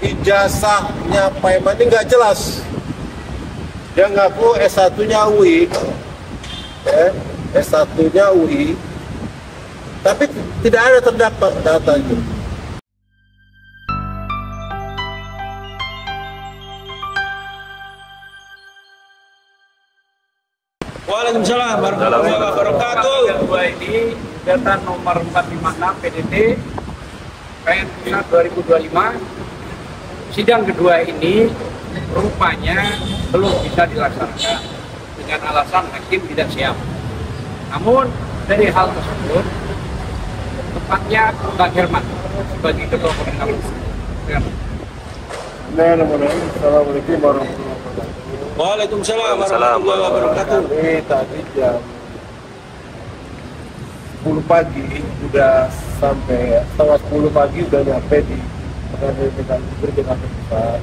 ijazahnya Pak Iman ini nggak jelas. Dia ngaku S1-nya UI, S1-nya UI, tapi tidak ada terdapat data itu. Waalaikumsalam warahmatullahi wabarakatuh. Yang kedua ini data nomor 456 PDT KN Pusat 2025. Sidang kedua ini rupanya belum bisa dilaksanakan dengan alasan hakim tidak siap. Namun dari hal tersebut, tepatnya Pak Herman sebagai ketua koordinator. Assalamualaikum warahmatullahi wabarakatuh. Waalaikumsalam warahmatullahi wabarakatuh. Kami tadi jam 10 pagi sudah sampai setengah 10 pagi sudah nyampe di pengadilan negeri Jakarta Pusat.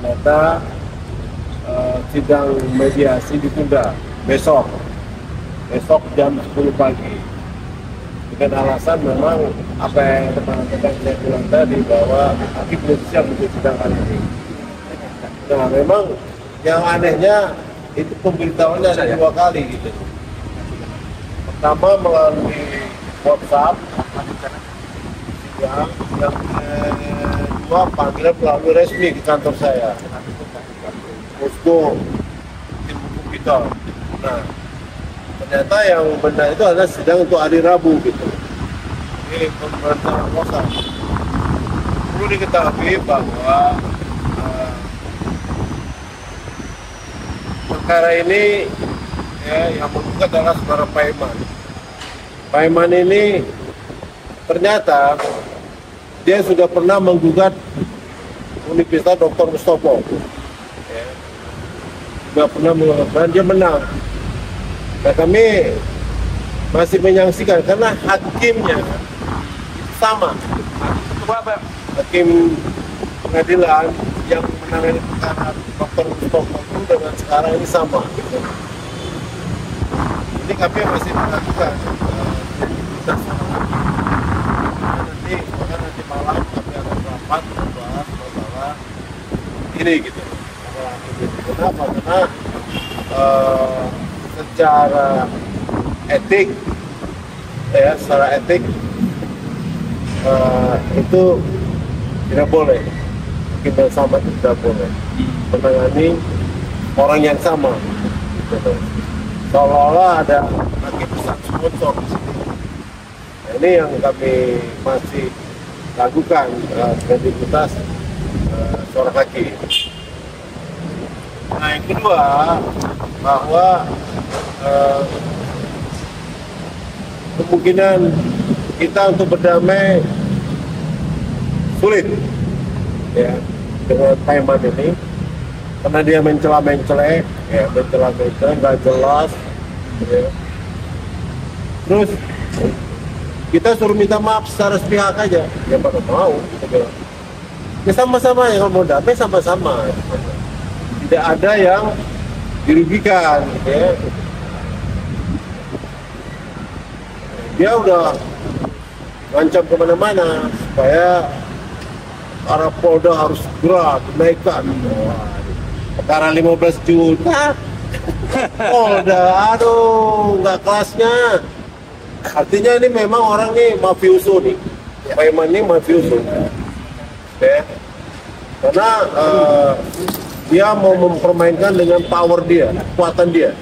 Ternyata sidang mediasi ditunda besok jam 10 pagi dengan alasan memang apa yang teman-teman saya bilang tadi bahwa hakim belum siap untuk sidang hari ini. Nah memang yang anehnya itu pemberitahuannya ada 2 kali gitu. Pertama melalui WhatsApp, yang kedua panggilan melalui resmi di kantor saya, posko tim hukum kita. Nah ternyata yang benar itu adalah sidang untuk hari Rabu gitu. Ini pemerintahan WhatsApp. Perlu diketahui bahwa perkara ini yang menggugat adalah saudara Pak Iman. Pak Iman ini ternyata dia sudah pernah menggugat Universitas Dr. Mustopo. Sudah pernah menggugat, dia menang. Nah kami masih menyaksikan karena hakimnya sama. Hakim pengadilan yang menangani perkara Dr. Mustopo itu dengan sekarang ini sama. Jadi kami masih melakukan nanti malam kami akan rapat membahas masalah ini gitu. Kenapa? Karena secara etik itu tidak boleh. Kita sama itu tidak boleh menangani orang yang sama. Gitu. Seolah-olah ada hakim besar sponsor di sini. Nah, ini yang kami masih lakukan kredibilitas seorang hakim. Nah yang kedua bahwa kemungkinan kita untuk berdamai sulit ya dengan Pak Iman ini karena dia mencela-mencela nggak jelas ya. Terus kita suruh minta maaf secara sepihak aja ya pada mau kita bilang ya sama-sama ya kalau mau damai sama-sama tidak ada yang dirugikan gitu ya. Dia udah ngancam kemana-mana supaya para Polda harus segera dinaikkan perkara 15 juta Polda, aduh nggak kelasnya. Artinya ini memang orang nih mafioso nih, Pak Iman ini mafioso ya. Karena dia mau mempermainkan dengan power dia, kekuatan dia.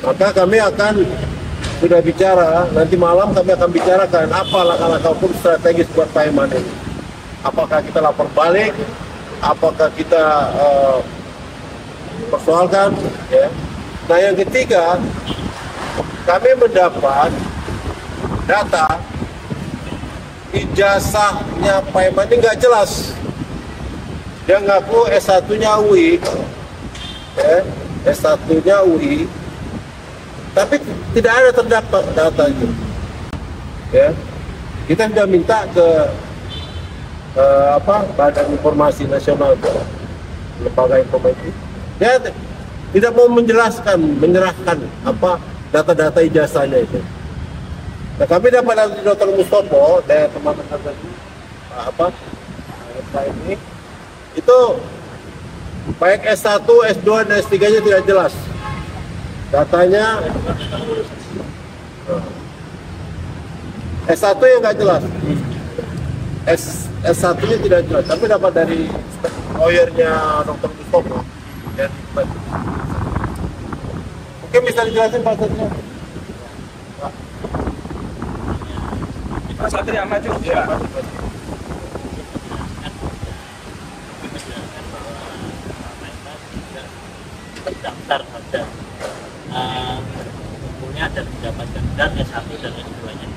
Maka kami akan sudah bicara, nanti malam kami akan bicarakan apa langkah-langkah hukum strategis buat Pak Iman ini. Apakah kita lapor balik, apakah kita persoalkan ya. Nah yang ketiga, kami mendapat data ijazahnya Pak Iman ini nggak jelas. Dia ngaku S1-nya UI, S1-nya UI, tapi tidak ada terdapat data itu. Ya, kita sudah minta ke Badan Informasi Nasional, lembaga informasi. Dia tidak mau menyerahkan apa data-data ijazahnya itu. Nah, kami dapat dari Dr. Mustopo dan teman-teman tadi ini itu baik S1, S2, dan S3-nya tidak jelas. Datanya S1 yang nggak jelas, S1-nya tidak jelas, tapi dapat dari lawyernya Dr. Mustopo. Mungkin bisa dijelasin Pak Satria? Pak Satria maju. Ya. Terdaftar pada umumnya dan mendapatkan gelar S1 dan S2-nya.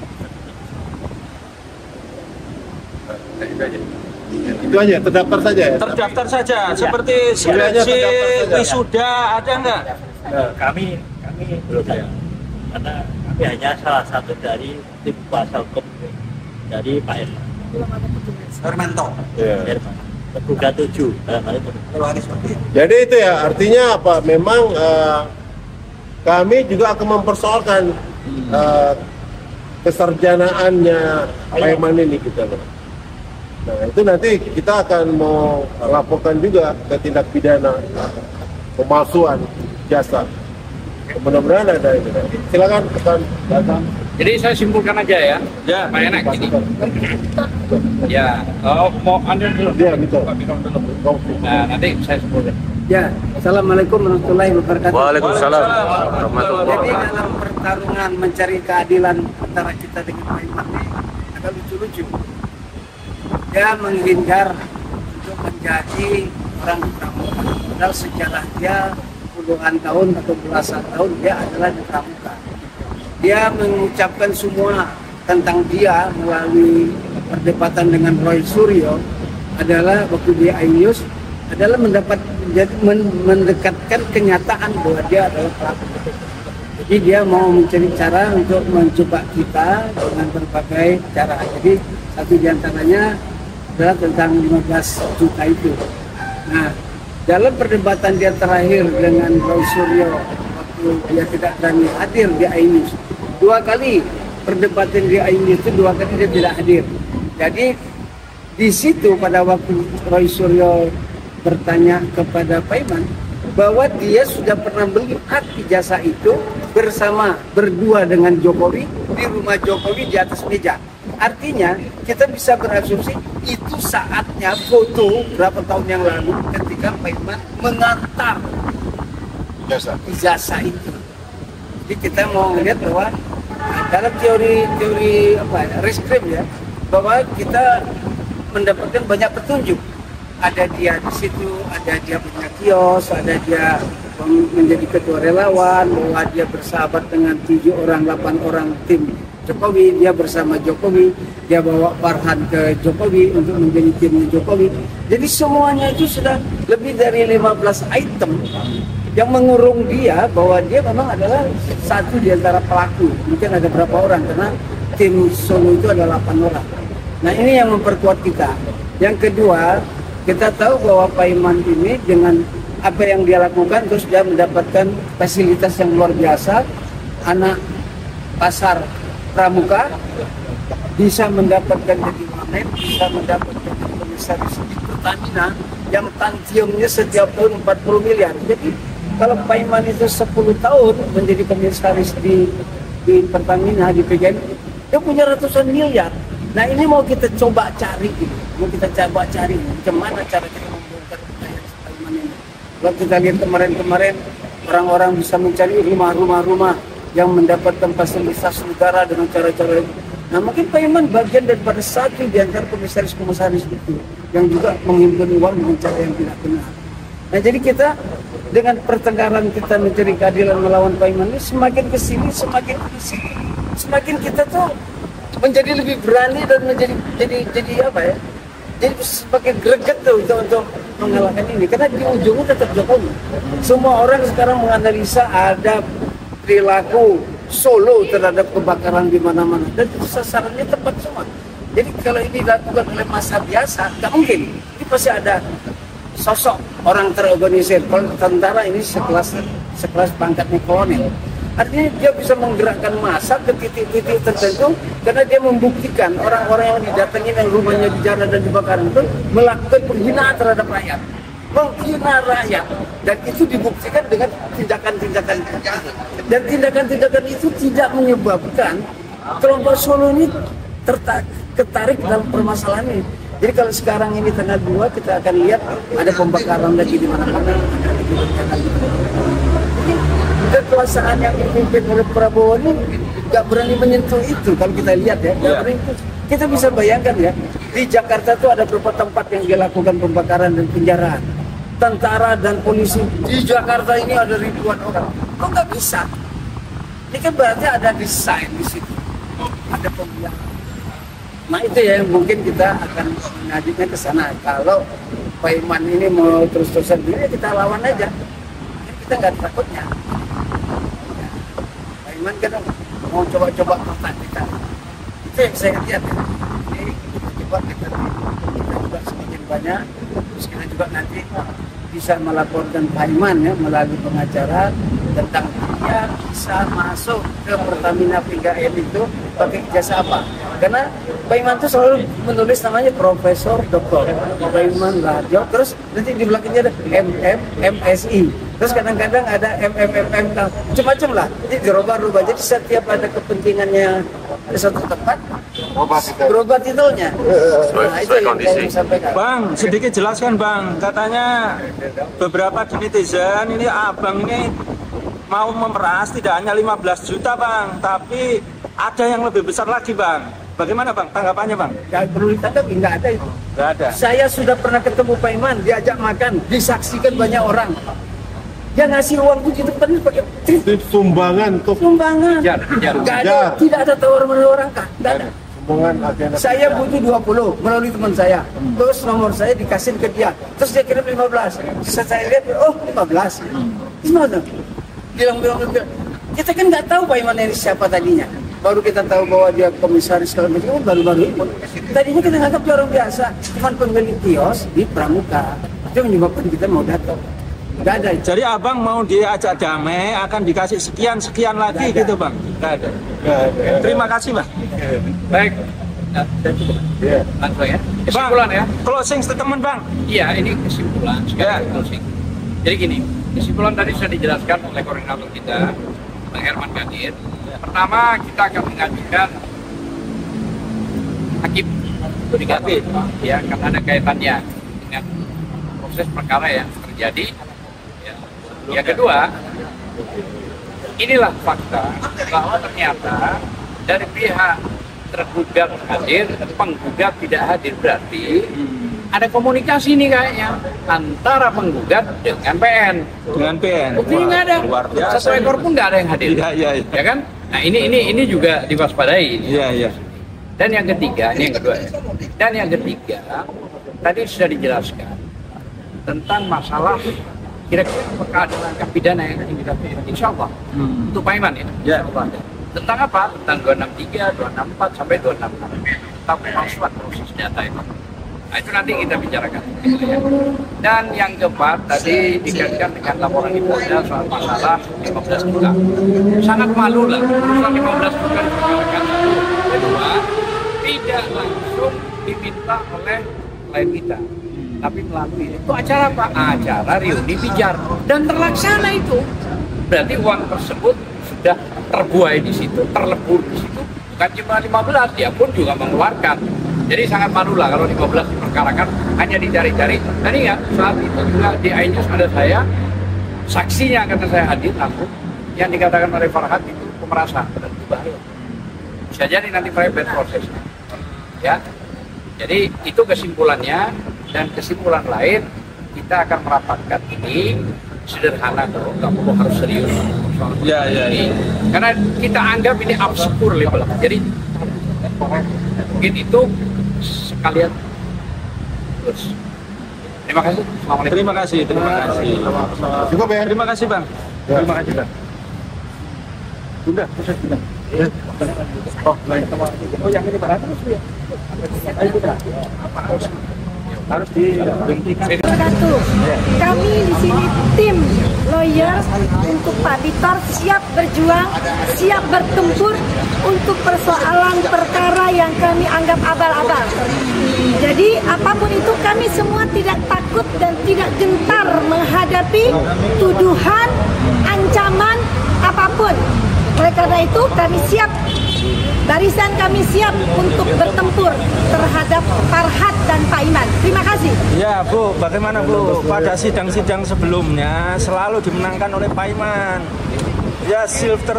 Itu aja, terdaftar saja ya? Terdaftar saja, Ya. seperti Kuliahnya skripsi, terdaftar saja. wisuda, ada nggak? Kami belum ada, karena kami hanya salah satu dari tim kuasa hukum dari Pak Herman. Hermanto. Iya. Herman. Tergugat 7 dalam hal itu. Jadi itu ya, artinya apa? Memang kami juga akan mempersoalkan kesarjanaannya Pak Herman ini kita loh. Nah itu nanti kita akan mau laporkan juga ke tindak pidana pemalsuan jasa. Mudah-mudahan ada itu. Silakan tekan datang. Jadi saya simpulkan aja ya, Ya. Pak Enak ini. Ya, mau Anda dulu. Iya, gitu. Pak Bidon dulu. Nah, nanti saya simpulkan. Ya, Assalamualaikum warahmatullahi wabarakatuh. Waalaikumsalam. Jadi dalam pertarungan mencari keadilan antara kita dengan Pak Iman ini agak lucu-lucu. Dia menghindar untuk menjadi orang pramuka. Padahal sejarah dia puluhan tahun atau belasan tahun dia adalah di pramuka. Dia mengucapkan semua tentang dia melalui perdebatan dengan Roy Suryo adalah waktu dia Ainews adalah mendekatkan kenyataan bahwa dia adalah pelaku. Jadi dia mau mencari cara untuk mencoba kita dengan berbagai cara. Jadi satu diantaranya adalah tentang 15 juta itu. Nah, dalam perdebatan dia terakhir dengan Roy Suryo waktu dia tidak berani hadir di Ainews, 2 kali perdebatan di Ainews itu 2 kali dia tidak hadir. Jadi di situ pada waktu Roy Suryo bertanya kepada Pak Iman bahwa dia sudah pernah beli hak ijazah itu berdua dengan Jokowi di rumah Jokowi di atas meja. Artinya kita bisa berasumsi itu saatnya foto berapa tahun yang lalu ketika Pak Iman mengantar ijazah itu. Jadi kita mau melihat bahwa dalam teori reskrim ya, bahwa kita mendapatkan banyak petunjuk. Ada dia di situ, ada dia punya kios, ada dia menjadi ketua relawan, bahwa dia bersahabat dengan 7 orang, 8 orang tim Jokowi, dia bersama Jokowi, dia bawa Farhan ke Jokowi untuk menjadi timnya Jokowi. Jadi semuanya itu sudah lebih dari 15 item yang mengurung dia bahwa dia memang adalah satu di antara pelaku. Mungkin ada berapa orang karena tim Solo itu ada 8 orang. Nah ini yang memperkuat kita. Yang kedua, kita tahu bahwa Pak Iman ini dengan apa yang dia lakukan terus dia mendapatkan fasilitas yang luar biasa. Anak pasar pramuka bisa mendapatkan jadi wamen, bisa mendapatkan jadi komisaris di Pertamina yang tantiumnya setiap tahun 40 miliar. Jadi kalau Pak Iman itu 10 tahun menjadi komisaris di Pertamina, di PGN, dia punya ratusan miliar. Nah ini mau kita coba cari, bagaimana cara kita membongkar kekayaan Pak Iman ini. Kalau kita lihat kemarin orang-orang bisa mencari rumah-rumah yang mendapatkan fasilitas negara dengan cara-cara itu. Nah mungkin Pak Iman bagian daripada satu di antara komisaris-komisaris itu yang juga menghimpun uang dengan cara yang tidak benar. Nah jadi kita dengan pertengkaran kita mencari keadilan melawan Pak Iman ini semakin kesini, semakin kita tuh menjadi lebih berani dan jadi apa ya? Jadi sebagai greget tuh untuk mengalahkan ini karena di ujungnya tetap Jokowi. Semua orang sekarang menganalisa ada perilaku Solo terhadap kebakaran di mana-mana dan sasarannya tepat semua. Jadi kalau ini dilakukan oleh massa biasa, nggak mungkin. Ini pasti ada sosok orang terorganisir. Kalau tentara ini sekelas pangkatnya kolonel. Artinya dia bisa menggerakkan massa ke titik-titik tertentu karena dia membuktikan orang-orang yang didatangi yang rumahnya dijarah dan dibakar itu melakukan penghinaan terhadap rakyat, menghina rakyat, dan itu dibuktikan dengan tindakan-tindakan dan tindakan-tindakan itu tidak menyebabkan kelompok Solo ini ketarik dalam permasalahan ini. Jadi kalau sekarang ini tanggal 2 kita akan lihat ada pembakaran lagi di mana-mana. Kekuasaan yang dipimpin oleh Prabowo ini nggak berani menyentuh itu. Kalau kita lihat ya, kita bisa bayangkan ya, di Jakarta itu ada beberapa tempat yang dia lakukan pembakaran dan penjaraan. Tentara dan polisi di Jakarta ini ada ribuan orang. Kok nggak bisa? Ini kan berarti ada desain di situ, ada pembiayaan. Nah itu ya yang mungkin kita akan mengajukan ke sana. Kalau Pak Iman ini mau terus-terusan diri, kita lawan aja. Kita nggak takutnya. Pak Iman kan mau coba-coba pertahan kita. Itu yang saya lihat ya. Ini kita coba kita juga semakin banyak. Terus kita juga nanti bisa melaporkan Pak Iman ya melalui pengacara tentang dia bisa masuk ke Pertamina 3M itu pakai jasa apa. Karena Pak Iman itu selalu menulis namanya Profesor Dr. Pak Iman Radio, terus nanti di belakangnya ada MSI, terus kadang-kadang ada MMM, macam-macam lah. Jadi dirubah-rubah. Jadi setiap ada kepentingannya di satu tempat, berubah titelnya. Nah, itu yang saya sampaikan. Bang, sedikit jelaskan Bang. Katanya beberapa netizen ini abang ini mau memeras tidak hanya 15 juta Bang, tapi ada yang lebih besar lagi Bang. Bagaimana Bang tanggapannya Bang? Ya, perlu ditanggapi, nggak ada itu. Nggak ada. Saya sudah pernah ketemu Pak Iman, diajak makan, disaksikan banyak orang. Dia ngasih uang begitu kan pakai Sumbangan tuh. sumbangan. Nggak ada, tidak ada tawar-menawar kah? Nggak ada. Sumbangan agenda. Saya butuh 20 melalui teman saya. Terus nomor saya dikasih ke dia. Terus dia kirim 15. Saya lihat, oh 15. Gimana? Bilang. Kita kan nggak tahu Pak Iman ini siapa tadinya. Baru kita tahu bahwa dia komisaris segala macam baru-baru ini. Tadinya kita nganggap dia orang biasa, cuman pemilik kios di Pramuka. Itu menyebabkan kita mau datang. Nggak ada. Jadi abang mau diajak damai akan dikasih sekian lagi gitu Bang? Nggak ada. Terima kasih Bang. Baik. Nah, dan cukup. Langsung ya. Kesimpulan ya. Closing statement Bang. Iya, ini kesimpulan. Sekarang closing. Jadi gini, kesimpulan tadi sudah dijelaskan oleh koordinator kita, Bang Herman Kadir. Pertama, kita akan mengajukan hakim negatif, ya, karena ada kaitannya dengan proses perkara yang terjadi. Ya. Yang kedua, inilah fakta bahwa ternyata dari pihak tergugat hadir, penggugat tidak hadir, berarti ada komunikasi nih kayaknya antara penggugat dengan PN. Dengan PN. Buktinya nggak ada. Luar biasa. Satu ekor pun nggak ada yang hadir. Iya. Ya kan? Nah ini juga diwaspadai. Iya. Dan yang ketiga, ini yang kedua ya. Dan yang ketiga, tadi sudah dijelaskan tentang masalah kira-kira apakah ada langkah pidana yang akan dilakukan. Insya Allah untuk Pak Iman ya. Ya. Tentang apa? Tentang 263, 264 sampai 266. Tentang pemalsuan proses data itu. Nah itu nanti kita bicarakan. Dan yang keempat tadi dikaitkan dengan laporan di Polda soal masalah 15 juta. Sangat malu lah, urusan 15 juta dibicarakan satu. Kedua, tidak langsung diminta oleh klien kita, tapi melalui itu acara apa? Acara reuni pijar dan terlaksana itu. Berarti uang tersebut sudah terbuai di situ, terlebur di situ. Bukan cuma 15, dia pun juga mengeluarkan. Jadi sangat malu lah kalau 15 diperkarakan hanya dicari-cari. Dan ingat saat itu juga di iNews ada saya saksinya karena saya hadir langsung yang dikatakan oleh Farhad itu pemerasan dan itu bahaya. Bisa jadi nanti private prosesnya. Ya, jadi itu kesimpulannya dan kesimpulan lain kita akan merapatkan ini sederhana kalau nggak perlu harus serius soal ini. Karena kita anggap ini obskur level. Jadi mungkin itu sekalian terus. Terima kasih. Assalamualaikum. Terima kasih. Cukup ya. Terima kasih Bang. Terima kasih Bang. Sudah. Oh, yang ini Pak. harus dihentikan. Wabarakatuh. Kami di sini tim lawyer untuk Pak Bitor siap berjuang, siap bertempur untuk persoalan perkara yang kami anggap abal-abal. Jadi apapun itu kami semua tidak takut dan tidak gentar menghadapi tuduhan, ancaman apapun. Oleh karena itu kami siap, barisan kami siap untuk bertempur terhadap Farhad dan Pak Iman. Terima kasih. Ya Bu, bagaimana Bu? Pada sidang-sidang sebelumnya selalu dimenangkan oleh Pak Iman. Ya Silver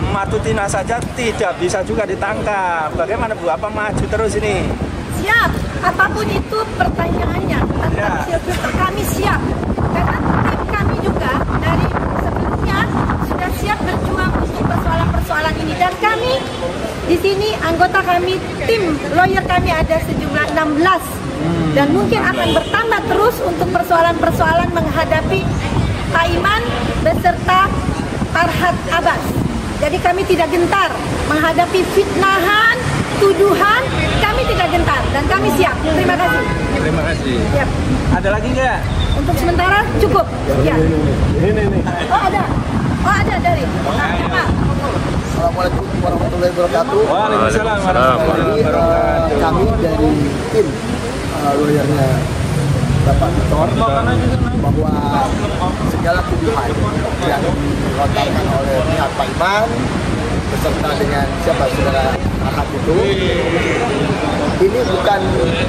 Matutina saja tidak bisa juga ditangkap. Bagaimana Bu? Apa maju terus ini? Siap, apapun itu pertanyaannya tentang Silver kami siap. Karena tim kami juga dari sebelumnya sudah siap berjuang untuk persoalan-persoalan ini. Dan kami di sini anggota kami, tim lawyer kami ada sejumlah 16 dan mungkin akan bertambah terus untuk persoalan-persoalan menghadapi Pak Iman beserta Farhad Abbas. Jadi kami tidak gentar menghadapi fitnahan, tuduhan, kami tidak gentar dan kami siap. Terima kasih. Terima kasih. Siap. Ada lagi nggak? Untuk sementara cukup. Ya. Ini. Oh ada. Oh ada dari. Pak. Assalamualaikum warahmatullahi wabarakatuh. Waalaikumsalam warahmatullahi wabarakatuh. Kami dari tim lawyernya Bapak Bitor bahwa segala tuduhan yang dilontarkan oleh pihak Pak Iman beserta dengan siapa saudara Farhad itu, ini bukan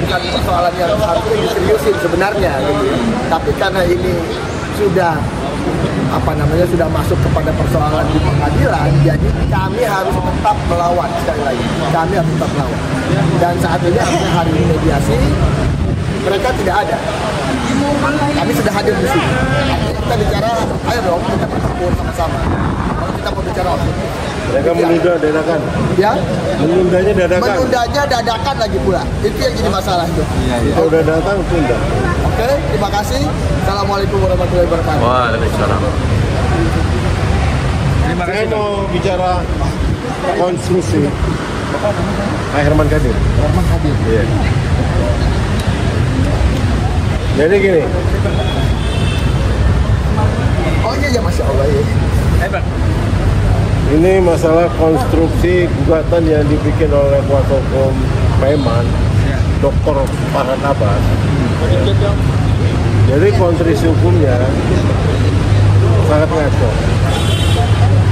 persoalan yang harusnya diseriusin sebenarnya, gitu. Tapi karena ini sudah sudah masuk kepada persoalan di pengadilan, jadi kami harus tetap melawan. Sekali lagi, kami harus tetap melawan. Dan saat ini harusnya hari ini mediasi, mereka tidak ada. Kami sudah hadir di sini. Kita bicara, ayo dong kita berkumpul sama-sama. Kalau kita mau bicara mereka menunda dadakan. Ya? Menundanya dadakan. Menundanya dadakan lagi pula. Itu yang jadi masalah itu. Kalau udah datang tunda. Oke, terima kasih. Assalamualaikum warahmatullahi wabarakatuh. Waalaikumsalam. Terima kasih. Saya mau bicara konstruksi. Pak Herman Kadir. Iya. Jadi gini. Oh iya, Masya Allah ya. Ini masalah konstruksi gugatan yang dibikin oleh kuasa hukum Preman, Dr. Farhad Abbas. Jadi konstruksi hukumnya sangat ngaco.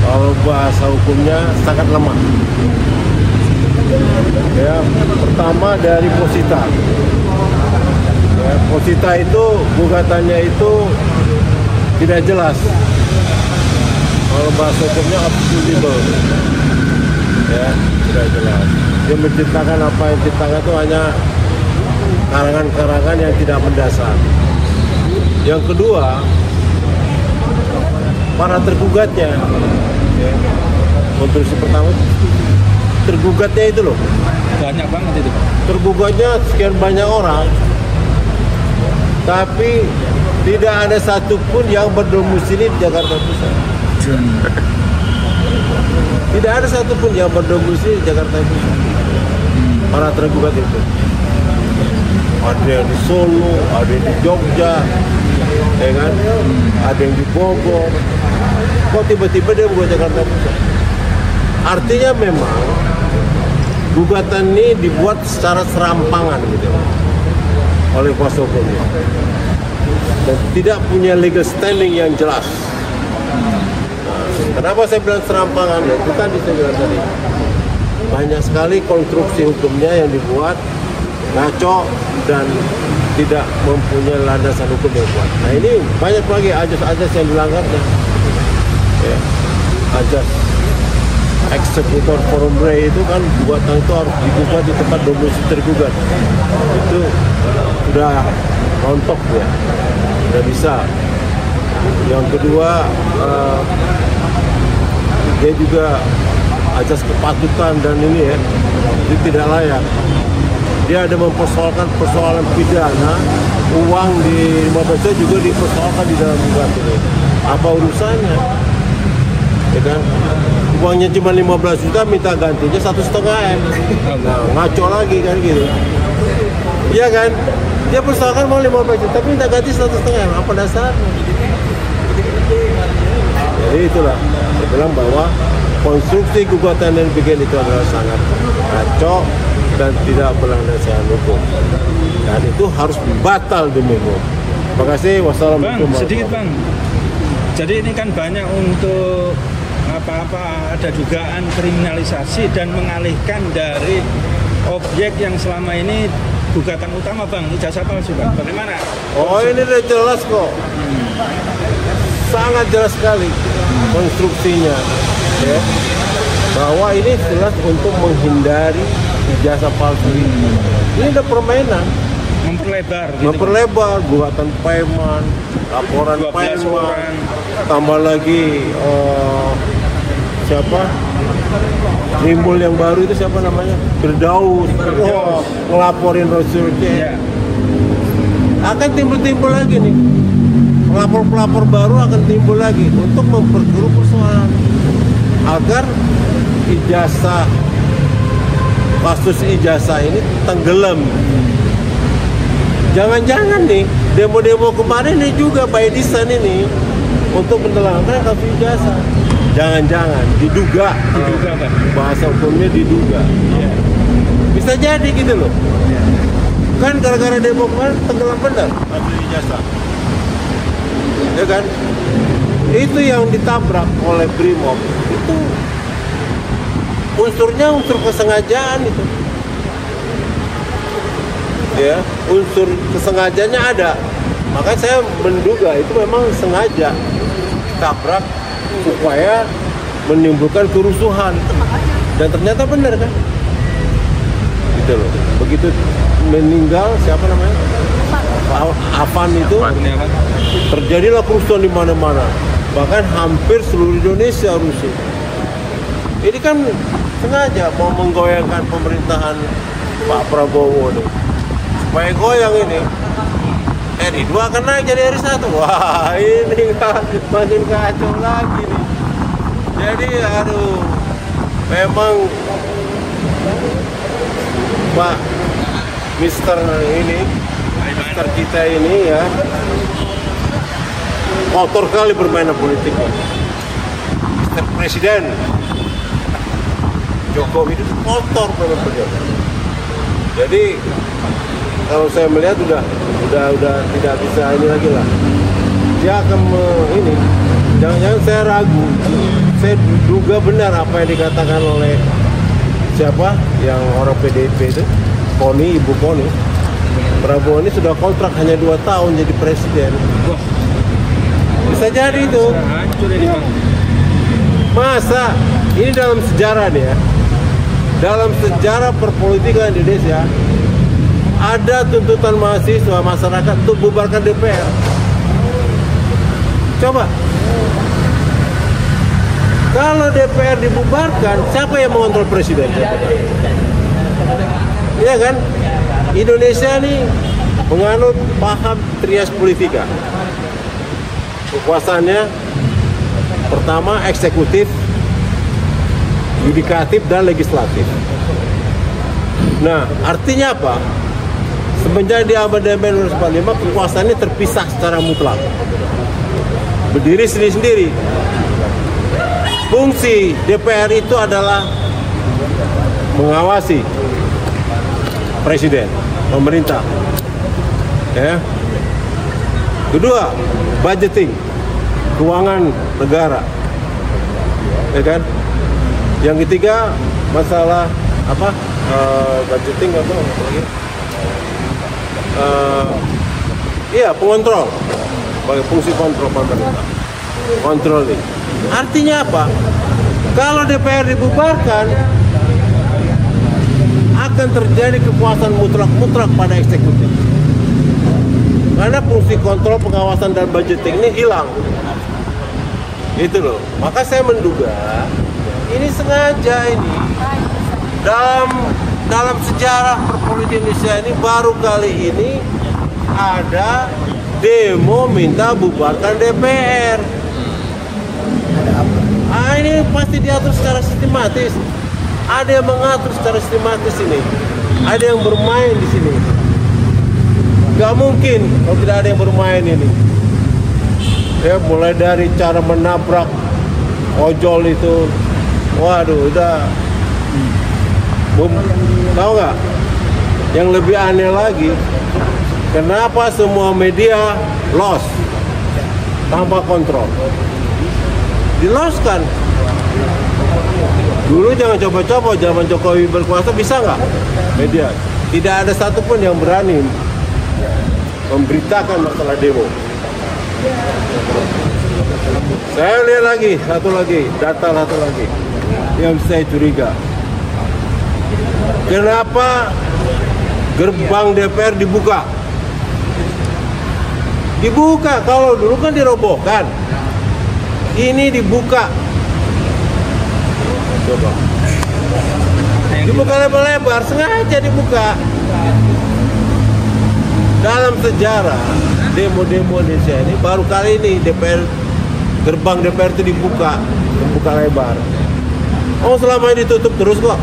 Kalau bahasa hukumnya sangat lemah. Ya, pertama dari posita. Ya, posita itu gugatannya itu tidak jelas. Kalau bahasa hukumnya absolutable, ya tidak jelas. Dia menciptakan apa yang diciptakan itu hanya karangan-karangan yang tidak mendasar. Yang kedua, para tergugatnya, ya, konstruksi pertama tergugatnya itu loh. Banyak banget itu. Tergugatnya sekian banyak orang, tapi tidak ada satupun yang berdomisili di Jakarta Pusat. Tidak ada satupun yang berdomisili di Jakarta Pusat. Para tergugat itu. Ada yang di Solo, ada yang di Jogja, ya kan? Ada yang di Bogor. Kok tiba-tiba dia buat Jakarta Pusat? Artinya memang gugatan ini dibuat secara serampangan gitu oleh kuasa hukumnya dan tidak punya legal standing yang jelas. Kenapa saya bilang serampangan? Ya, itu tadi saya bilang tadi. Banyak sekali konstruksi hukumnya yang dibuat ngaco dan tidak mempunyai landasan hukum yang kuat. Nah ini banyak lagi ajas-ajas yang dilanggarnya. Ya, ajas eksekutor forum rei itu kan gugatan itu harus digugat di tempat domisili tergugat. Itu sudah rontok ya, sudah bisa. Yang kedua, dia juga ajas kepatutan dan ini ya, itu tidak layak. Dia ada mempersoalkan persoalan pidana, uang di 15 juta juga dipersoalkan di dalam gugatan ini. Apa urusannya? Ya kan? Uangnya cuma 15 juta, minta gantinya 1,5 M. Nah, ngaco lagi kan gitu. Iya kan? Dia persoalkan mau 15 juta, tapi minta ganti 1,5. Apa dasarnya? Jadi itulah, saya bilang bahwa konstruksi gugatan yang bikin itu adalah sangat kacau dan tidak berlandaskan hukum. Dan itu harus batal demi hukum. Terima kasih. Wassalamualaikum. Bang, sedikit Bang. Jadi ini kan banyak untuk apa-apa ada dugaan kriminalisasi dan mengalihkan dari objek yang selama ini gugatan utama Bang, ijazah palsu Bang. Bagaimana? Oh, ini udah jelas kok. Sangat jelas sekali konstruksinya, ya. Bahwa ini jelas untuk menghindari ijazah palsu ini. Ini udah permainan. Memperlebar gitu, memperlebar gugatan payment, laporan 12 payment, orang. tambah lagi siapa simbol yang baru itu siapa namanya, Firdaus, ngelaporin Rasulullah. Akan timbul lagi nih, pelapor baru akan timbul lagi untuk memperkeruh persoalan agar kasus ijazah ini tenggelam. Jangan-jangan nih demo-demo kemarin ini juga by design ini untuk menelangkan kasus ijazah. Jangan-jangan diduga Bang. Bahasa hukumnya diduga. Bisa jadi gitu loh. Kan gara-gara demo kemarin tenggelam benar kasus ijazah. Ya kan? Itu yang ditabrak oleh Brimob itu unsurnya unsur kesengajaan itu. Ya, unsur kesengajanya ada. Maka saya menduga itu memang sengaja tabrak supaya menimbulkan kerusuhan. Dan ternyata benar kan? Gitu loh. Begitu meninggal siapa namanya? Afan itu, terjadilah kerusuhan di mana-mana. Bahkan hampir seluruh Indonesia rusuh. Ini kan sengaja mau menggoyangkan pemerintahan Pak Prabowo nih. Supaya goyang ini, RI 2 akan naik jadi RI 1. Wah, ini makin kacau lagi nih. Jadi aduh, memang Pak Mister kita ini ya kotor kali bermain politik. Mister Presiden Jokowi itu kotor bermain politik. Jadi kalau saya melihat udah tidak bisa ini lagi lah. Dia akan ini. Jangan-jangan saya ragu. Saya duga benar apa yang dikatakan oleh siapa yang orang PDIP itu, Ibu Koni. Prabowo ini sudah kontrak hanya 2 tahun jadi presiden. Bisa jadi itu. Masa ini dalam sejarah nih ya. Dalam sejarah perpolitikan Indonesia ada tuntutan mahasiswa masyarakat untuk bubarkan DPR. Coba. Kalau DPR dibubarkan, siapa yang mengontrol presiden? Iya kan? Indonesia nih menganut paham trias politika. Kekuasaannya pertama eksekutif, yudikatif dan legislatif. Nah, artinya apa? Semenjak di amandemen 1945 kekuasaannya terpisah secara mutlak. Berdiri sendiri-sendiri. Fungsi DPR itu adalah mengawasi presiden, pemerintah. Ya. Kedua, budgeting, keuangan negara. Ya kan? Yang ketiga, masalah apa? Budgeting apa lagi? Iya, pengontrol. Sebagai fungsi kontrol pemerintah. Controlling. Artinya apa? Kalau DPR dibubarkan, akan terjadi kekuasaan mutlak pada eksekutif. Karena fungsi kontrol, pengawasan dan budgeting ini hilang. Itu loh. Maka saya menduga ini sengaja ini dalam sejarah perpolitikan Indonesia ini baru kali ini ada demo minta bubarkan DPR. Ini pasti diatur secara sistematis. Ada yang mengatur secara sistematis ini. Ada yang bermain di sini. Nggak mungkin kalau tidak ada yang bermain ini. Ya, mulai dari cara menabrak ojol itu, waduh, udah. Tahu nggak? Yang lebih aneh lagi, kenapa semua media lost tanpa kontrol? Diloskan. Dulu jangan coba-coba, zaman Jokowi berkuasa bisa nggak media? Tidak ada satupun yang berani memberitakan masalah demo. Saya lihat lagi, satu lagi yang saya curiga. Kenapa gerbang DPR dibuka? Dibuka, kalau dulu kan dirobohkan. Ini dibuka. Coba. Dibuka lebar-lebar, sengaja dibuka. Dalam sejarah demo-demo Indonesia ini baru kali ini gerbang DPR itu dibuka lebar. Oh, selama ini ditutup terus kok.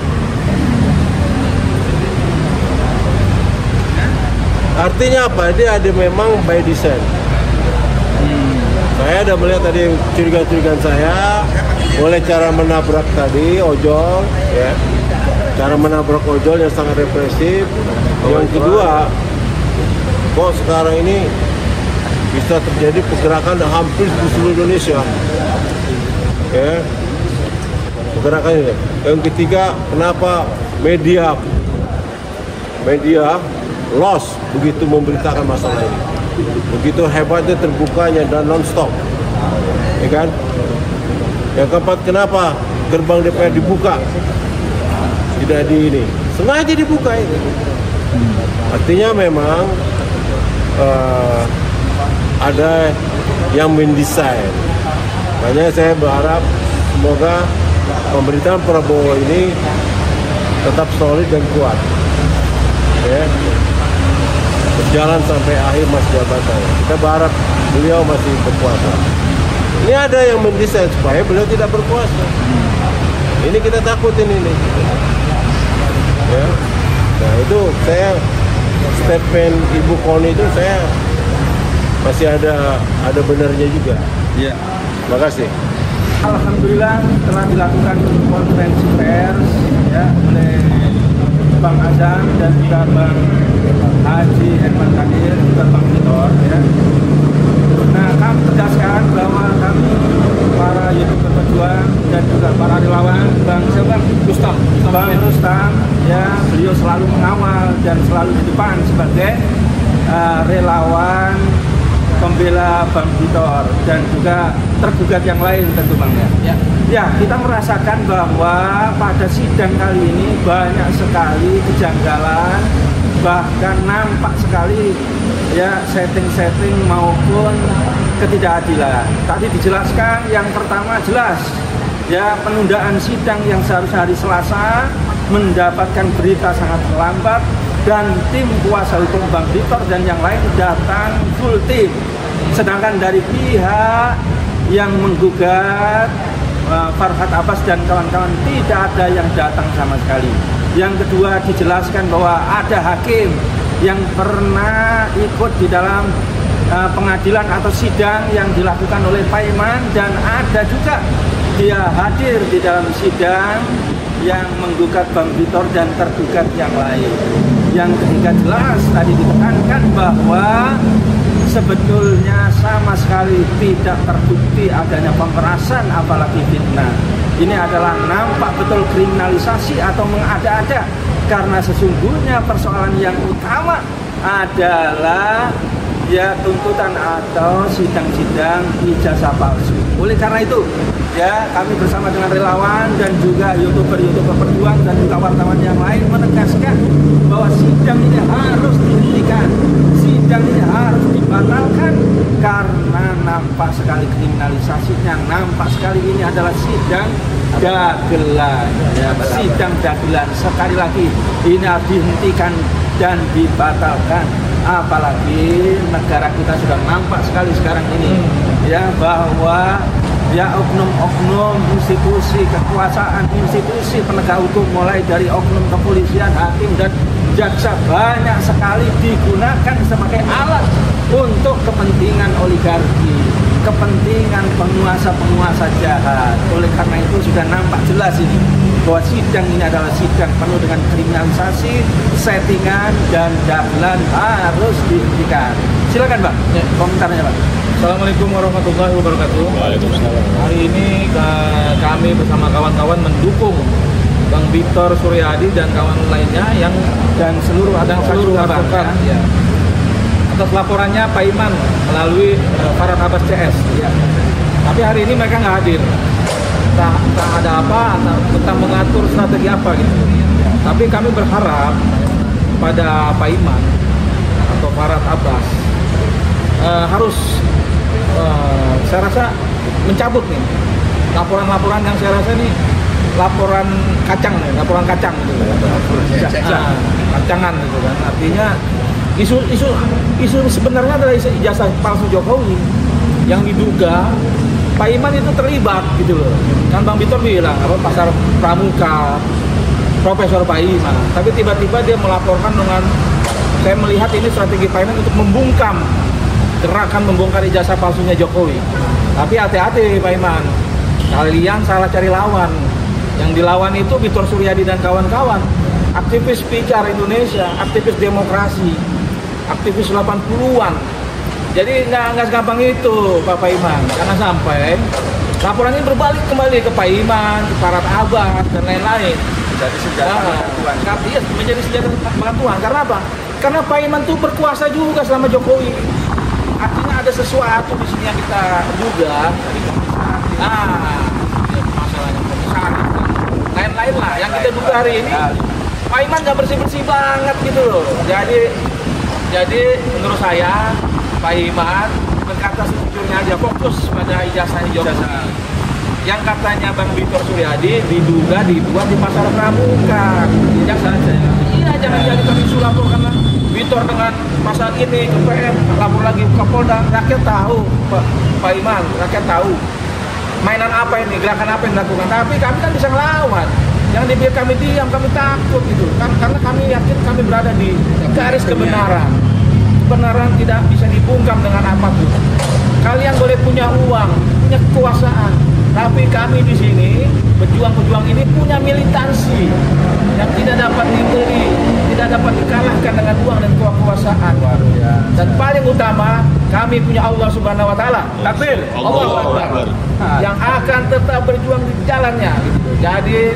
Artinya apa? Dia ada memang by design. Saya ada melihat tadi curiga-curigaan saya, oleh cara menabrak tadi ojol, ya, cara menabrak ojol yang sangat represif. Yang kedua, kok sekarang ini bisa terjadi pergerakan hampir di seluruh Indonesia, ya, pergerakan ini. Yang ketiga, kenapa media lost begitu memberitakan masalah ini, begitu hebatnya terbukanya dan non-stop, ya kan? Yang keempat, kenapa gerbang DPR dibuka, tidak di ini, sengaja dibuka itu. Artinya memang ada yang mendesain. Makanya saya berharap semoga pemerintahan Prabowo ini tetap solid dan kuat, ya, berjalan sampai akhir masa jabatan. Kita berharap beliau masih berkuasa. Ini ada yang mendesain supaya beliau tidak berkuasa. Ini kita takutin ini, ya. Nah, itu saya statement Ibu Koni itu saya masih ada benarnya juga. Iya. Terima kasih. Alhamdulillah telah dilakukan konferensi pers, ya, oleh Bang Azam dan juga Bang Haji Herman Kadir, juga Bang Titor, ya. Nah, kami tegaskan bahwa kami para YouTuber pejuang dan juga para relawan, Bang Rustam, ya, beliau selalu mengawal dan selalu di depan sebagai relawan pembela Bang Titor dan juga tergugat yang lain tentu Bang, ya. Ya, kita merasakan bahwa pada sidang kali ini banyak sekali kejanggalan, bahkan nampak sekali, ya, setting-setting maupun ketidakadilan. Tadi dijelaskan, yang pertama jelas, ya, penundaan sidang yang seharusnya hari Selasa mendapatkan berita sangat lambat, dan tim kuasa hukum Bang Titor dan yang lain datang full tim. Sedangkan dari pihak yang menggugat, Farhad Abbas dan kawan-kawan, tidak ada yang datang sama sekali. Yang kedua, dijelaskan bahwa ada hakim yang pernah ikut di dalam pengadilan atau sidang yang dilakukan oleh Pak Iman, dan ada juga dia hadir di dalam sidang yang menggugat Bang Titor dan tergugat yang lain. Yang ketiga, jelas tadi ditekankan bahwa sebetulnya sama sekali tidak terbukti adanya pemerasan apalagi fitnah. Ini adalah nampak betul kriminalisasi atau mengada-ada, karena sesungguhnya persoalan yang utama adalah, ya, tuntutan atau sidang-sidang ijazah palsu. Oleh karena itu, ya, kami bersama dengan relawan dan juga YouTuber perjuang dan juga wartawan yang lain menegaskan bahwa sidang ini harus dihentikan, sidang ini harus dibatalkan, karena nampak sekali kriminalisasinya, nampak sekali ini adalah sidang dagelan, ya, sidang dagelan. Sekali lagi, ini harus dihentikan dan dibatalkan. Apalagi negara kita sudah nampak sekali sekarang ini, ya, bahwa, ya, oknum-oknum institusi kekuasaan, institusi penegak hukum, mulai dari oknum kepolisian, hakim, dan jaksa banyak sekali digunakan sebagai alat untuk kepentingan oligarki, kepentingan penguasa-penguasa jahat. Oleh karena itu sudah nampak jelas ini bahwa sidang ini adalah sidang penuh dengan kriminalisasi, settingan, dan dahlan harus dihentikan. Silakan Bang, komentarnya Bang. Assalamualaikum warahmatullahi wabarakatuh. Waalaikumsalam. Hari ini kami bersama kawan-kawan mendukung Bang Victor Suryadi dan kawan lainnya yang seluruh pasukan ya. Atas laporannya Pak Iman melalui Farad Abbas CS. Ya. Tapi hari ini mereka nggak hadir. Entah ada apa, entah mengatur strategi apa gitu. Tapi kami berharap pada Pak Iman atau Farad Abbas harus saya rasa mencabut nih laporan-laporan yang saya rasa ini laporan kacang gitu. Kacangan gitu kan. Artinya isu sebenarnya adalah ijazah palsu Jokowi yang diduga Pak Iman itu terlibat gitu loh. Kan Bang Victor bilang apa pasar pramuka Profesor Pak Iman. Tapi tiba-tiba dia melaporkan dengan, saya melihat ini strategi Pak Iman untuk membungkam gerakan membongkar ijazah palsunya Jokowi. Tapi hati-hati Pak Iman, kalian salah cari lawan. Yang dilawan itu Victor Suryadi dan kawan-kawan, aktivis pijar Indonesia, aktivis demokrasi, aktivis 80-an. Jadi nggak segampang itu Pak Iman. Jangan sampai laporan ini berbalik kembali ke Pak Iman, ke Farad Abbas dan lain-lain. Jadi senjata bantuan. Iya, menjadi senjata bantuan. Karena apa? Karena Pak Iman itu berkuasa juga selama Jokowi. Artinya ada sesuatu di sini yang kita duga. Masalahnya komisaris lain-lain lah yang kita duga hari ini. Pak Iman nggak bersih-bersih banget gitu loh. Jadi menurut saya Pak Iman berkata sejujurnya aja, fokus pada ijazahnya Jokowi. Yang katanya Bang Victor Suryadi diduga dibuat di pasar pramuka. Ijazah saja. Iya, jangan jadikan isu lapor karena Victor dengan pasal ini ke PM, lapor lagi ke Polda, rakyat tahu Pak Iman, rakyat tahu mainan apa ini, gerakan apa yang dilakukan. Tapi kami kan bisa ngelawan. Jangan dibiarkan kami diam, kami takut gitu. Karena kami yakin kami berada di garis kebenaran. Kebenaran tidak bisa dibungkam dengan apapun. Kalian boleh punya uang, punya kekuasaan, tapi kami di sini pejuang-pejuang ini punya militansi yang tidak dapat dibeli, tidak dapat dikalahkan dengan uang dan kekuasaan. Dan paling utama, kami punya Allah Subhanahu Wa Taala. Takbir, Allah Akbar, yang akan tetap berjuang di jalannya. Jadi,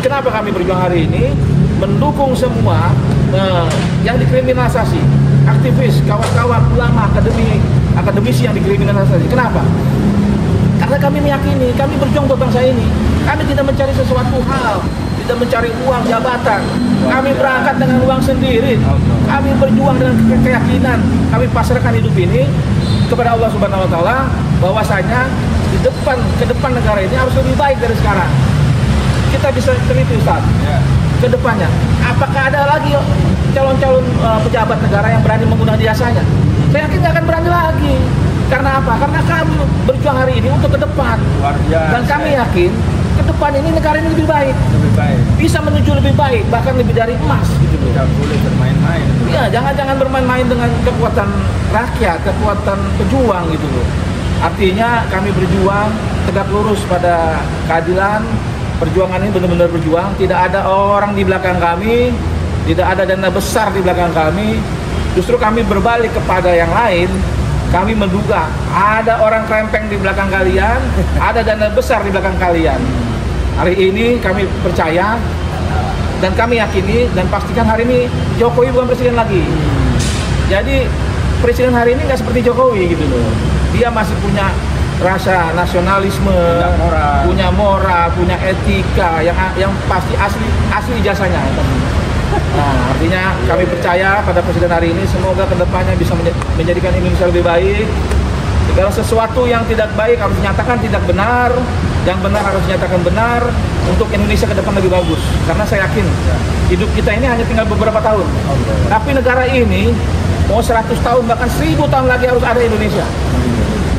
kenapa kami berjuang hari ini? Mendukung semua yang dikriminalisasi, aktivis, kawan-kawan, ulama, akademisi yang dikriminalisasi. Kenapa? Karena kami meyakini, kami berjuang untuk bangsa ini. Kami tidak mencari sesuatu hal, tidak mencari uang, jabatan. Kami berangkat dengan uang sendiri. Kami berjuang dengan keyakinan. Kami pasrahkan hidup ini kepada Allah Subhanahu Wa Taala, bahwasanya ke depan negara ini harus lebih baik dari sekarang. Kita bisa teliti Ustaz, ke depannya. Apakah ada lagi calon-calon pejabat negara yang berani menggunakan jasanya? Saya yakin nggak akan berani lagi. Karena apa? Karena kami berjuang hari ini untuk ke depan. Dan kami yakin ke depan ini negara ini lebih baik. Bisa menuju lebih baik, bahkan lebih dari emas gitu loh. Tidak boleh bermain-main. Iya, jangan bermain-main dengan kekuatan rakyat, kekuatan pejuang gitu loh. Artinya kami berjuang tegak lurus pada keadilan. Perjuangan ini benar-benar berjuang. Tidak ada orang di belakang kami, tidak ada dana besar di belakang kami. Justru kami berbalik kepada yang lain. Kami menduga ada orang krempeng di belakang kalian, ada dana besar di belakang kalian. Hari ini kami percaya dan kami yakini dan pastikan hari ini Jokowi bukan presiden lagi. Jadi presiden hari ini nggak seperti Jokowi gitu loh. Dia masih punya rasa nasionalisme, punya moral, punya etika yang pasti asli jasanya. Nah, artinya kami percaya pada presiden hari ini, semoga kedepannya bisa menjadikan Indonesia lebih baik. Segala sesuatu yang tidak baik harus dinyatakan tidak benar, yang benar harus dinyatakan benar untuk Indonesia ke depan lebih bagus. Karena saya yakin hidup kita ini hanya tinggal beberapa tahun. Tapi negara ini mau 100 tahun bahkan 1000 tahun lagi harus ada Indonesia.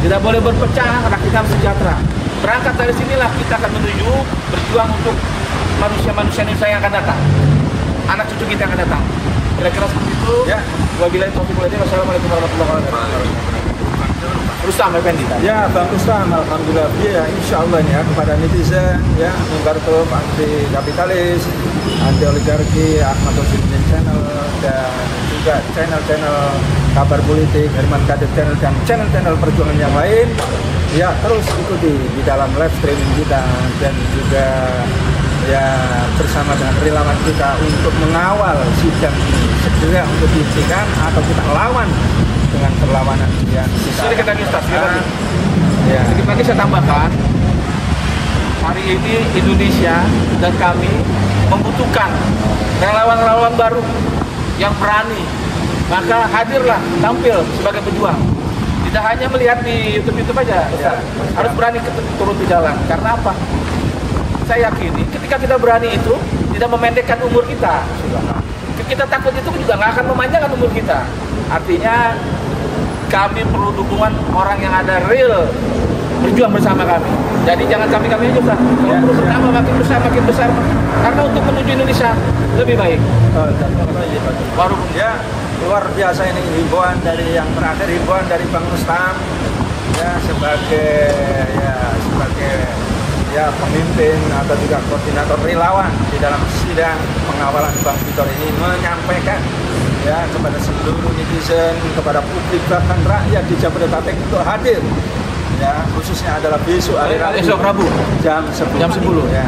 Tidak boleh berpecah, rakyat harus sejahtera. Berangkat dari sinilah kita akan menuju berjuang untuk manusia-manusia Indonesia yang akan datang. anak cucu kita yang akan datang. Kira-kira seperti itu. Ya. Wabillahi taufiq wal hidayah. Wassalamualaikum warahmatullahi wabarakatuh. Rustam Effendi. Ya, Bang Rustam, alhamdulillah ya, insya Allah ya kepada netizen ya, Mungkartub, anti kapitalis, anti oligarki, Ahmad Hussein channel dan juga channel-channel kabar politik, Herman Kadir channel dan channel-channel perjuangan yang lain. Ya, terus ikuti di dalam live streaming kita dan juga ya bersama dengan relawan kita untuk mengawal sidang ini segera untuk dihentikan atau kita lawan dengan perlawanan yang Sedikit lagi Ustaz, ya. sedikit lagi saya tambahkan, hari ini Indonesia dan kami membutuhkan relawan-relawan baru yang berani. Maka hadirlah, tampil sebagai pejuang. Tidak hanya melihat di YouTube aja, Ustaz. Harus berani turun di jalan. Karena apa? Saya yakini ketika kita berani itu tidak memendekkan umur kita. Kita takut itu juga nggak akan memanjangkan umur kita. Artinya kami perlu dukungan orang yang ada real berjuang bersama kami. Jadi jangan kami aja, Ustaz. Kalau perlu bertambah makin besar. Karena untuk menuju Indonesia lebih baik. Baru ya luar biasa ini himbauan dari yang terakhir, himbauan dari Bang Rustam ya sebagai pemimpin atau juga koordinator relawan di dalam sidang pengawalan Bang Victor ini menyampaikan ya kepada seluruh netizen, kepada publik bahkan rakyat di Jabodetabek untuk hadir ya, khususnya adalah besok hari Rabu jam 10 ya.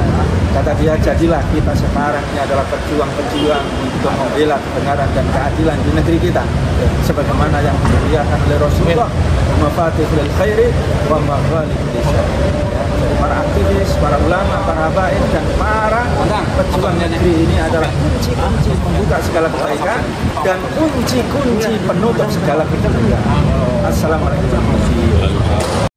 Kata dia, jadilah kita sekarang ini adalah pejuang-pejuang untuk membela kebenaran dan keadilan di negeri kita sebagaimana yang dimuliakan oleh Rasulullah, mafatihul khairi wa maghalibul syarr. Jadi para aktivis, para ulama, para habaib dan para pejuang negeri ini adalah kunci-kunci membuka segala kebaikan dan kunci-kunci penutup segala kejahatan. Assalamualaikum warahmatullahi wabarakatuh.